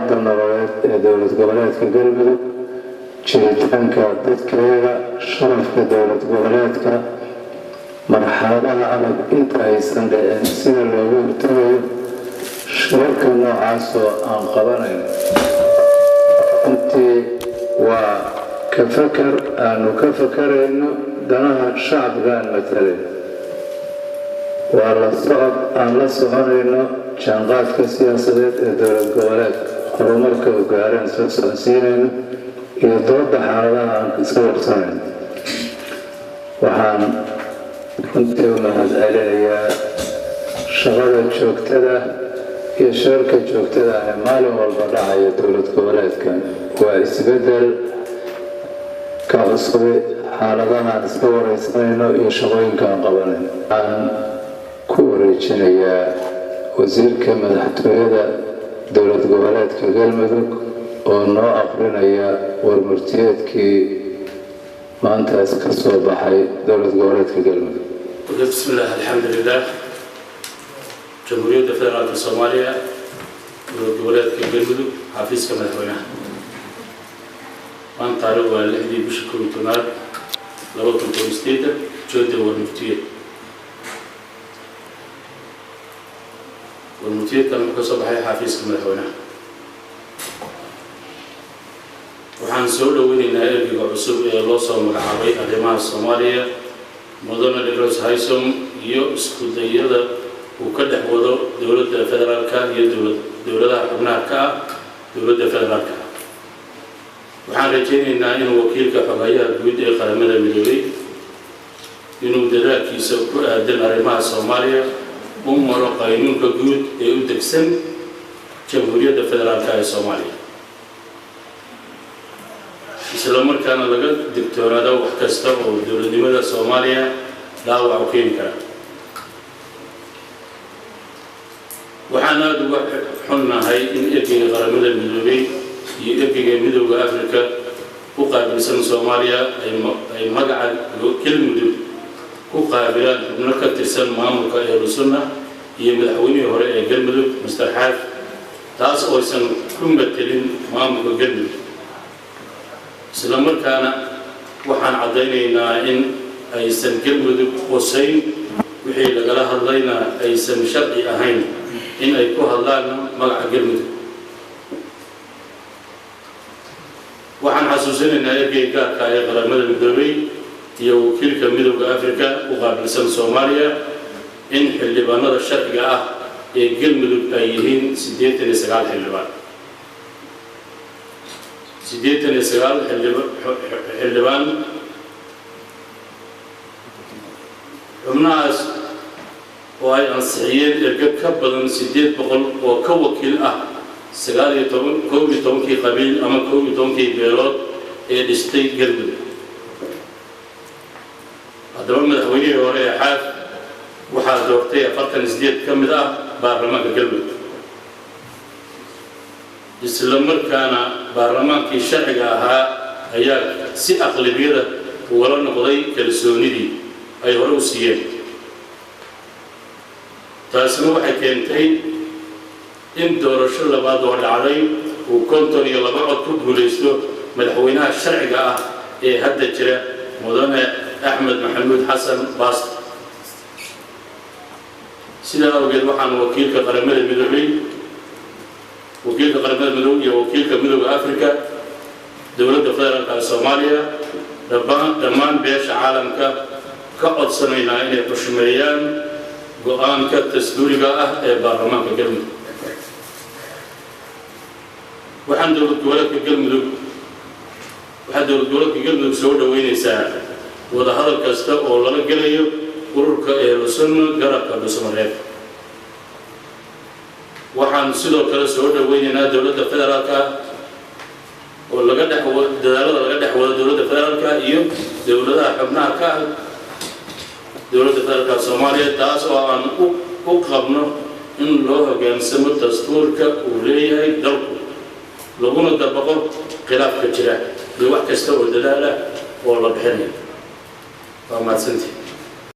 xaaladda nololeed ee dowlad goboleedka galmudug jiritaanka dadkeeda sharafka dowlad goboleedka marxaladaha adag inta aysan dhicin sida loogu hortagayo shirarka noocaas oo aan qabanayn intii waa ka fakar aanu ka fakarayno danaha shacabkaan matalay waa la socod aan la soconayno jaanqaadka siyaasadeed ee dowlad goboleedka horumarka u gaareen soo socodsiinayno iyo dooda xaaladaha aan iska warsanayno waxaan runtii u mahadcelinayaa shaqada joogtada iyo shirarka joogtada ee maalin walba dhacaya dowlad goboleedka waa isbedel ka cusub xaaladaha aan iska wareysanayno iyo shaqooyinka aan qabanayno waxaan ku wareejinayaa wasiirka madaxtooyada dowlad goboleedka galmudug oo noo aqrinaya warmurtiyeedkii maantaas ka soo baxay dowlad goboleedka galmudug. بسم الله الحمد لله جمهورية فدرالية الصومالية دولة goboleedka galmudug xafiiska madaxweynaha maanta taariikhdu waa 6 bisha 12 2018 jooda warmurtiyeedkan wuxuu ka soo baxay xafiiska madaxweynaha waxaan soo dhaweynaynaa ergeyga cusub ee loo soo magacaabay arrimaha Soomaaliya mudane Degros Haysom iyo isku dayada uu ka dhex wado dowladda federaalka iyo dowladaha xubnaha ka ah dowladda federaalka waxaan rajaynaynaa inuu wakiilka xogayaha guud ee qaramada midoobay inuu dadaalkiisa ku aadan arrimaha Soomaaliya u maro qaynuunka guud ee u degsan jamhuuriyadda federaalka ee Soomaaliya isla markaana laga digtoonaado wax kasta oo dowladnimada Soomaaliya dhaawac u keeni kara waxaan aad uga xunnahay in ergeyga qaramada midoobay iyo ergeyga midowga Afrika u qaabilsan Soomaaliya ay magaca galmudug ku qaabilaan xubno ka tirsan maamulka Ahlusunna iyo madaxweynihii hore ee galmudug Mr. Xaaf taas oo aysan ku matelin maamulka galmudug isla markaana waxaan caddaynaynaa in aysan galmudug qusayn wixii lagala hadlayna aysan sharci ahayn in ay ku hadlaan magaca galmudug waxaan xasuusinaynaa ergeyga gaarka ee qaramada midoobay iyo wakiilka midowga Afrika u qaabilsan Soomaaliya in xildhibaanada sharciga ah ee galmudug ay yihiin 89 xildhibaan 89 xildhibaan xubnahaas oo ay ansixiyeen erga ka badan 800 oo ka wakiil ah 19 qabiil ama 12 beelood ee dhistay galmudug haddaba madaxweynihii hore ee Xaaf waxaa doortay 48 ka mid ah baarlamaanka galmudug isla markaana baarlamaankii sharciga ahaa ayaa si aqlabiyada ugala noqday kalsoonidii ay hore u siiyeen taasina waxay keentay in doorasho labaad oo dhacday uu 52 cod ku guuleysto madaxweynaha sharciga ah ee hadda jira mudane Axmed Maxamuud Xasan Baast sidaa awgeed waxaan wakiilka qaramada midoobay iyo wakiilka midowga Afrika dowladda federaalka Soomaaliya dhammaan beesha caalamka ka codsanaynaa inay xushmeeyaan go'aanka dastuuriga ah ee baarlamaanka galmudug waxaan dowlad goboleedka galmudug soo dhaweynaysaa wada hadal kasta oo laga gelayo ururka Ahlusunna garabka Dhuusamareeb waxaan sidoo kale soo dhaweynaynaa dowladda federaalka oo dadaalada laga dhex wado dowladda federaalka iyo dowladaha xubnaha ka ah dowladda federaalka Soomaaliya taas oo aan u qabno in loo hoggaansamo dastuurka uu leeyahay dalku laguna dabaqo khilaafka jira iyo wax kasta oo dadaal ah oo la bixinayo waa mahadsantihiin